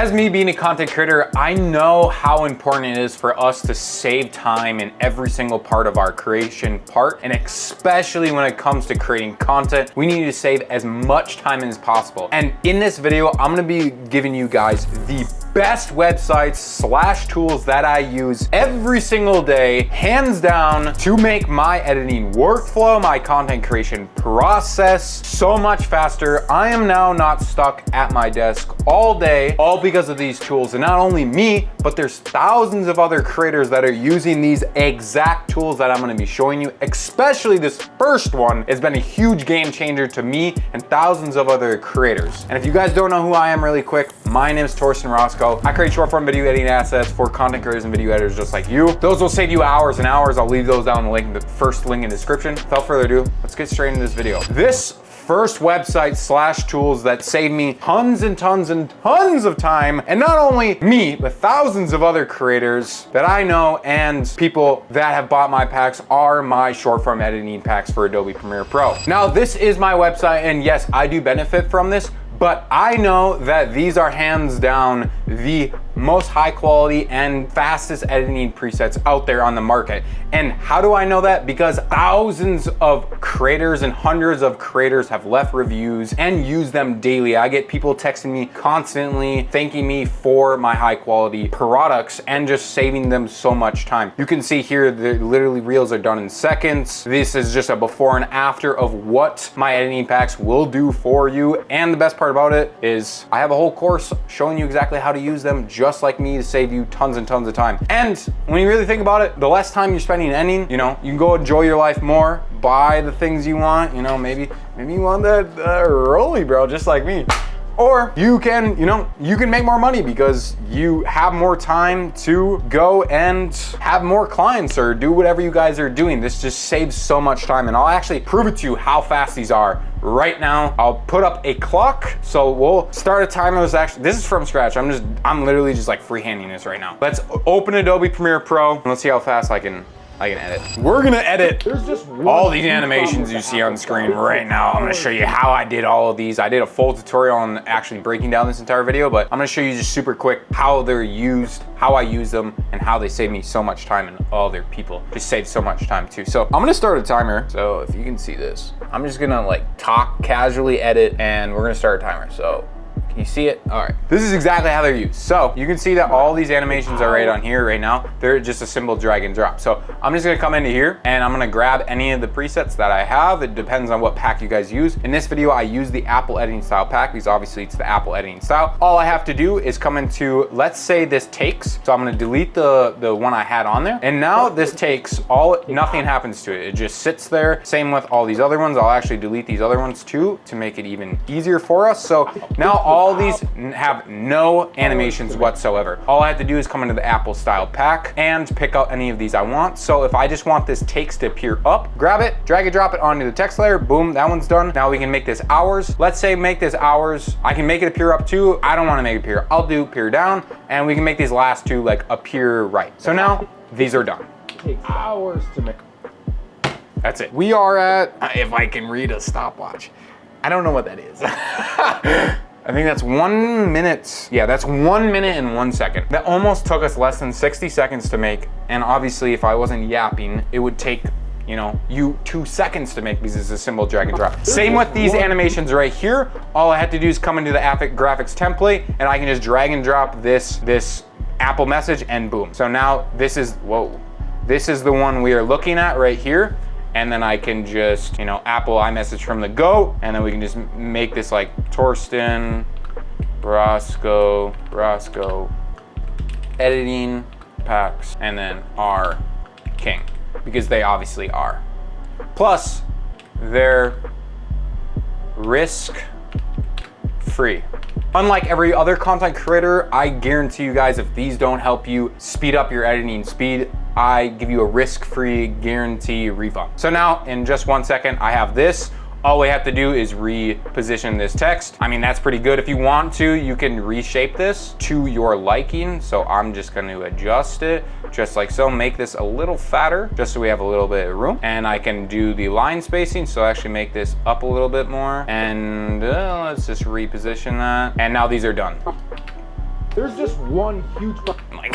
As me being a content creator, I know how important it is for us to save time in every single part of our creation part, and especially when it comes to creating content, we need to save as much time as possible. And in this video, I'm gonna be giving you guys the best websites / tools that I use every single day, hands down, to make my editing workflow, my content creation process so much faster. I am now not stuck at my desk all day, all because of these tools. And not only me, but there's thousands of other creators that are using these exact tools that I'm gonna be showing you. Especially this first one has been a huge game changer to me and thousands of other creators. And if you guys don't know who I am really quick, my name is Rotoscope. I create short form video editing assets for content creators and video editors just like you. Those will save you hours and hours. I'll leave those down in the first link in the description. Without further ado, let's get straight into this video. This first website / tools that save me tons and tons and tons of time, and not only me, but thousands of other creators that I know and people that have bought my packs, are my short form editing packs for Adobe Premiere Pro. Now, this is my website, and yes, I do benefit from this, but I know that these are hands down the most high quality and fastest editing presets out there on the market. And how do I know that? Because thousands of creators and hundreds of creators have left reviews and use them daily. I get people texting me constantly, thanking me for my high quality products and just saving them so much time. You can see here, the literally reels are done in seconds. This is just a before and after of what my editing packs will do for you. And the best part about it is I have a whole course showing you exactly how to use them just like me to save you tons and tons of time. And when you really think about it, the less time you're spending editing, you know, you can go enjoy your life more, buy the things you want, you know, maybe you want that Rolly, bro, just like me. Or you can, you can make more money because you have more time to go and have more clients or do whatever you guys are doing. This just saves so much time, and I'll actually prove it to you how fast these are right now. I'll put up a clock. So we'll start a timer. This is from scratch. I'm literally just like freehanding this right now. Let's open Adobe Premiere Pro and let's see how fast I can edit. We're gonna edit all these animations you see on screen right now. I'm gonna show you how I did all of these. I did a full tutorial on actually breaking down this entire video, but I'm gonna show you just super quick how they're used, how I use them, and how they save me so much time, and all their people just save so much time too. So I'm gonna start a timer. So if you can see this, I'm just gonna like talk, casually edit, and we're gonna start a timer. So can you see it? All right. This is exactly how they're used. So you can see that all these animations are right on here right now. They're just a simple drag and drop. So I'm just gonna come into here and I'm gonna grab any of the presets that I have. It depends on what pack you guys use. In this video, I use the Apple editing style pack because obviously it's the Apple editing style. All I have to do is come into, let's say this takes. So I'm gonna delete the one I had on there. And now this takes, nothing happens to it. It just sits there. Same with all these other ones. I'll actually delete these other ones too to make it even easier for us. So now all these have no animations whatsoever. All I have to do is come into the Apple style pack and pick out any of these I want. So if I just want this takes to appear up, grab it, drag and drop it onto the text layer, boom, that one's done. Now we can make this hours. Let's say make this hours. I can make it appear up too. I don't want to make it appear. I'll do appear down, and we can make these last two like appear right. So now these are done. It takes hours to make. That's it. We are at, if I can read a stopwatch, I don't know what that is. I think that's 1 minute. Yeah, that's 1 minute and 1 second. That almost took us less than 60 seconds to make. And obviously if I wasn't yapping, it would take, you 2 seconds to make because it's a simple drag and drop. Same with these animations right here. All I have to do is come into the graphics template and I can just drag and drop this Apple message and boom. So now this is the one we are looking at right here. And then I can just, Apple iMessage from the go, and then we can just make this like Torsten, Roscoe, editing packs, and then R King, because they obviously are. Plus, they're risk-free. Unlike every other content creator, I guarantee you guys, if these don't help you speed up your editing speed, I give you a risk-free guarantee refund. So now in just 1 second, I have this. All we have to do is reposition this text. I mean, that's pretty good. If you want to, you can reshape this to your liking. So I'm just going to adjust it just like so, make this a little fatter just so we have a little bit of room. And I can do the line spacing. So actually make this up a little bit more, and let's just reposition that. And now these are done. There's just one huge Like,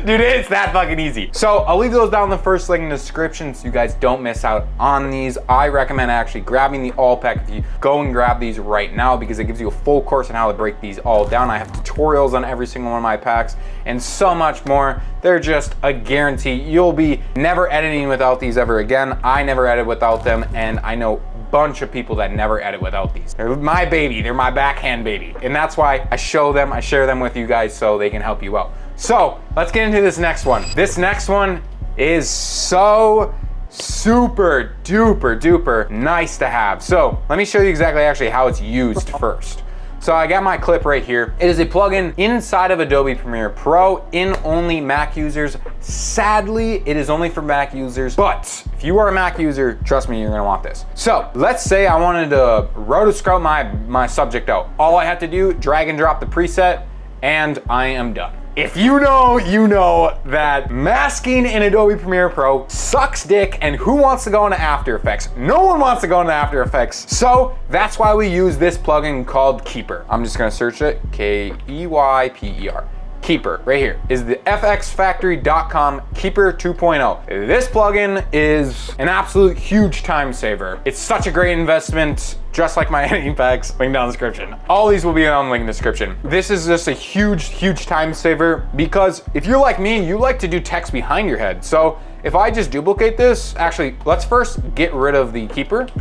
dude, it's that fucking easy. So I'll leave those down in the first link in the description so you guys don't miss out on these. I recommend actually grabbing the all pack if you go and grab these right now, because it gives you a full course on how to break these all down. I have tutorials on every single one of my packs and so much more. They're just a guarantee. You'll be never editing without these ever again. I never edit without them, and I know bunch of people that never edit without these. They're my baby, they're my backhand baby. And that's why I show them, I share them with you guys so they can help you out. So let's get into this next one. This next one is so super duper nice to have. So let me show you exactly actually how it's used first. So I got my clip right here. It is a plugin inside of Adobe Premiere Pro in only Mac users. Sadly, it is only for Mac users, but if you are a Mac user, trust me, you're gonna want this. So let's say I wanted to rotoscope my subject out. All I have to do, drag and drop the preset, and I am done. If you know that masking in Adobe Premiere Pro sucks dick, and who wants to go into After Effects? No one wants to go into After Effects. So that's why we use this plugin called Keyper. I'm just gonna search it, K-E-Y-P-E-R. Keyper, right here, is the fxfactory.com Keyper 2.0. This plugin is an absolute huge time saver. It's such a great investment, just like my editing packs, link down in the description. All these will be on the link in the description. This is just a huge time saver, because if you're like me, you like to do text behind your head. So if I just duplicate this, actually, let's first get rid of the Keyper.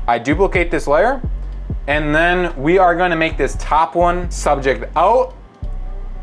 I duplicate this layer, and then we are gonna make this top one subject out,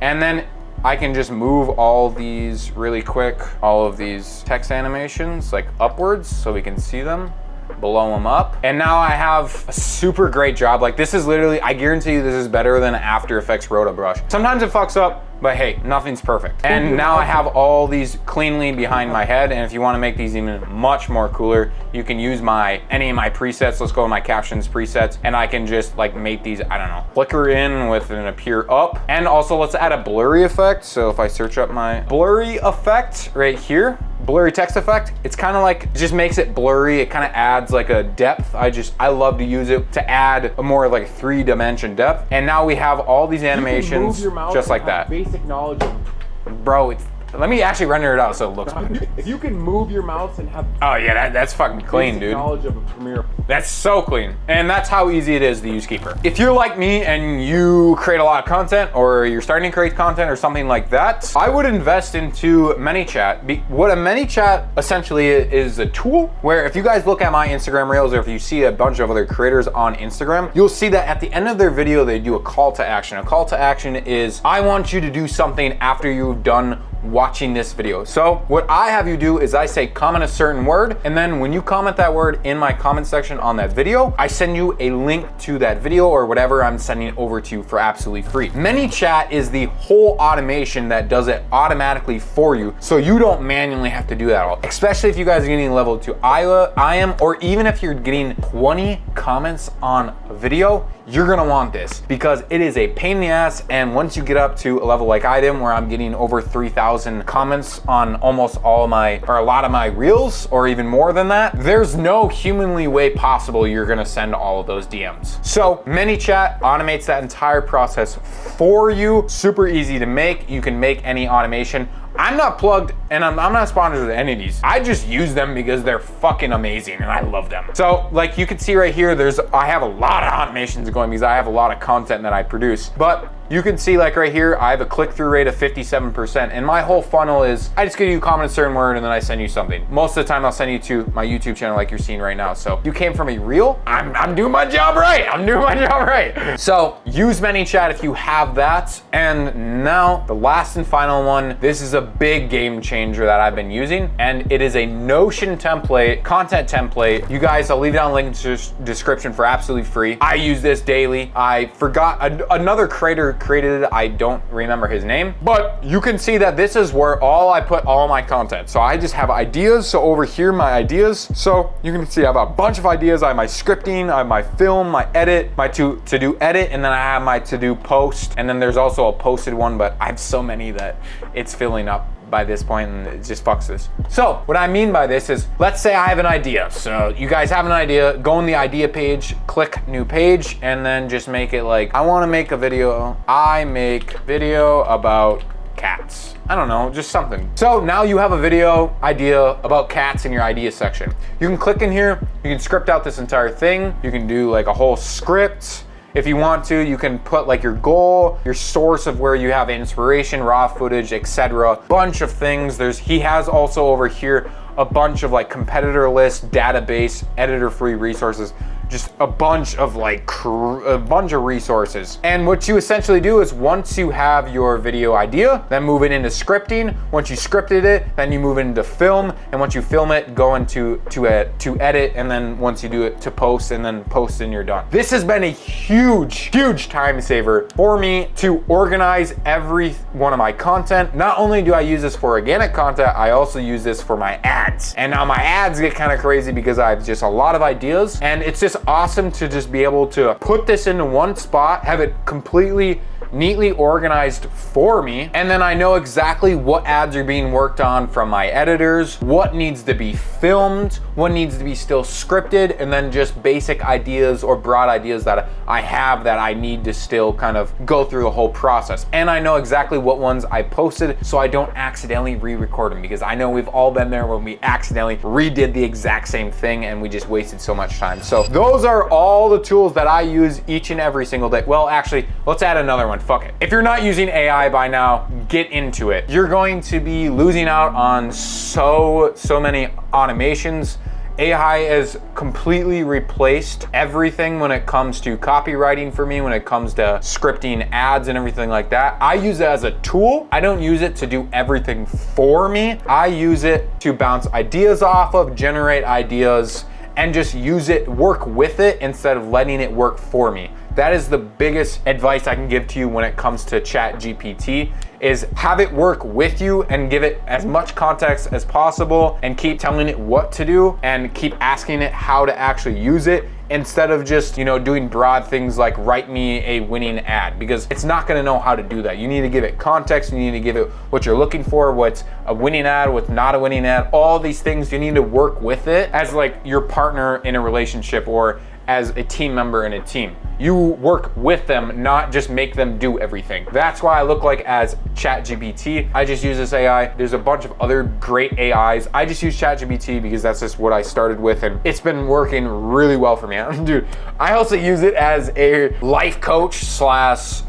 and then I can just move all these really quick, all of these text animations like upwards so we can see them, blow them up. And now I have a super great job. Like this is literally, I guarantee you this is better than After Effects Roto Brush. Sometimes it fucks up, but hey, nothing's perfect. And now I have all these cleanly behind my head, and if you wanna make these even much more cooler, you can use any of my presets. Let's go to my captions presets, and I can just like make these, I don't know, flicker in with an appear up. And also let's add a blurry effect. So if I search up my blurry effect right here, blurry text effect, it's kind of like, it just makes it blurry. It kind of adds like a depth. I love to use it to add a more like 3-dimension depth. And now we have all these animations just like that. Basic knowledge of, bro, let me actually render it out so it looks good. if you can move your mouse and have oh yeah, that's fucking clean, dude. knowledge of a Premiere. That's so clean. And that's how easy it is to use Keyper. If you're like me and you create a lot of content, or you're starting to create content or something like that, I would invest into ManyChat. What a ManyChat essentially is a tool where if you guys look at my Instagram Reels, or if you see a bunch of other creators on Instagram, you'll see that at the end of their video, they do a call to action. A call to action is, I want you to do something after you've done watching this video. So what I have you do is I say comment a certain word, and then when you comment that word in my comment section on that video, I send you a link to that video or whatever I'm sending it over to you for absolutely free. ManyChat is the whole automation that does it automatically for you, so you don't manually have to do that all. Especially if you guys are getting level 2 I am, or even if you're getting 20 comments on a video, you're gonna want this, because it is a pain in the ass. And once you get up to a level like I am, where I'm getting over 3,000 comments on almost all my, or a lot of my reels, or even more than that, there's no humanly way possible you're gonna send all of those DMs. So ManyChat automates that entire process for you. Super easy to make. You can make any automation. I'm not plugged, and I'm not sponsored with any of these. I just use them because they're fucking amazing and I love them. So like you can see right here, I have a lot of automations going because I have a lot of content that I produce. But you can see like right here, I have a click-through rate of 57%. And my whole funnel is, I just get you comment a certain word and then I send you something. Most of the time I'll send you to my YouTube channel like you're seeing right now. So you came from a reel, I'm doing my job right. I'm doing my job right. So use ManyChat if you have that. And now the last and final one, this is a big game changer that I've been using, and it is a Notion template, content template. You guys, I'll leave it down in the link in the description for absolutely free. I use this daily. I forgot, another creator created it. I don't remember his name, but you can see that this is where I put all my content. So I just have ideas. So over here, my ideas. So you can see I have a bunch of ideas. I have my scripting, I have my film, my edit, my to do edit, and then I have my to do post. And then there's also a posted one, but I have so many that it's filling up by this point and it just fucks this. So what I mean by this is, let's say I have an idea. So you guys have an idea, go on the idea page, click new page, and then just make it like, I wanna make a video, I make video about cats. I don't know, just something. So now you have a video idea about cats in your idea section. You can click in here, you can script out this entire thing. You can do like a whole script. If you want to, you can put like your goal, your source of where you have inspiration, raw footage, etc. Bunch of things. He has also over here a bunch of like competitor list, database, editor-free resources, just a bunch of resources. And what you essentially do is once you have your video idea, then move it into scripting. Once you scripted it, then you move it into film. And once you film it, go into to edit. And then once you do it, to post, and then post and you're done. This has been a huge time saver for me to organize every one of my content. Not only do I use this for organic content, I also use this for my ads. And now my ads get kind of crazy because I have just a lot of ideas, and it's just awesome to just be able to put this into one spot, have it completely neatly organized for me, and then I know exactly what ads are being worked on from my editors, what needs to be filmed, what needs to be still scripted, and then just basic ideas or broad ideas that I have that I need to still kind of go through the whole process. And I know exactly what ones I posted so I don't accidentally re-record them, because I know we've all been there when we accidentally redid the exact same thing and we just wasted so much time. So those are all the tools that I use each and every single day. Well, actually, let's add another one. Fuck it. If you're not using AI by now, get into it. You're going to be losing out on so many automations. AI has completely replaced everything when it comes to copywriting for me, when it comes to scripting ads and everything like that. I use it as a tool. I don't use it to do everything for me. I use it to bounce ideas off of, generate ideas, and just use it, work with it instead of letting it work for me. That is the biggest advice I can give to you when it comes to ChatGPT, is have it work with you and give it as much context as possible and keep telling it what to do and keep asking it how to actually use it, instead of just, doing broad things like write me a winning ad, because it's not gonna know how to do that. You need to give it context, you need to give it what you're looking for, what's a winning ad, what's not a winning ad, all these things. You need to work with it as like your partner in a relationship or as a team member in a team. You work with them, not just make them do everything. That's why I look like as ChatGPT. I just use this AI. There's a bunch of other great AIs. I just use ChatGPT because that's just what I started with, and it's been working really well for me. Dude, I also use it as a life coach /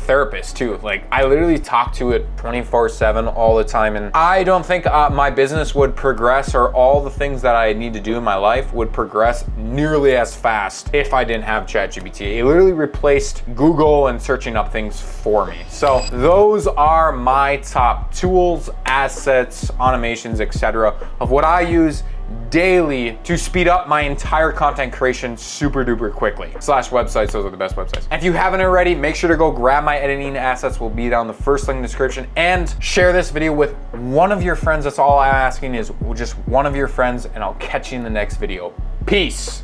therapist too. Like, I literally talk to it 24/7 all the time, and I don't think my business would progress, or all the things that I need to do in my life would progress nearly as fast if I didn't have ChatGPT. It literally replaced Google and searching up things for me. So those are my top tools, assets, automations, etc. of what I use daily to speed up my entire content creation super duper quickly. /websites, those are the best websites. If you haven't already, make sure to go grab my editing assets, will be down the first link in the description, and share this video with one of your friends. That's all I'm asking, is just one of your friends, and I'll catch you in the next video. Peace.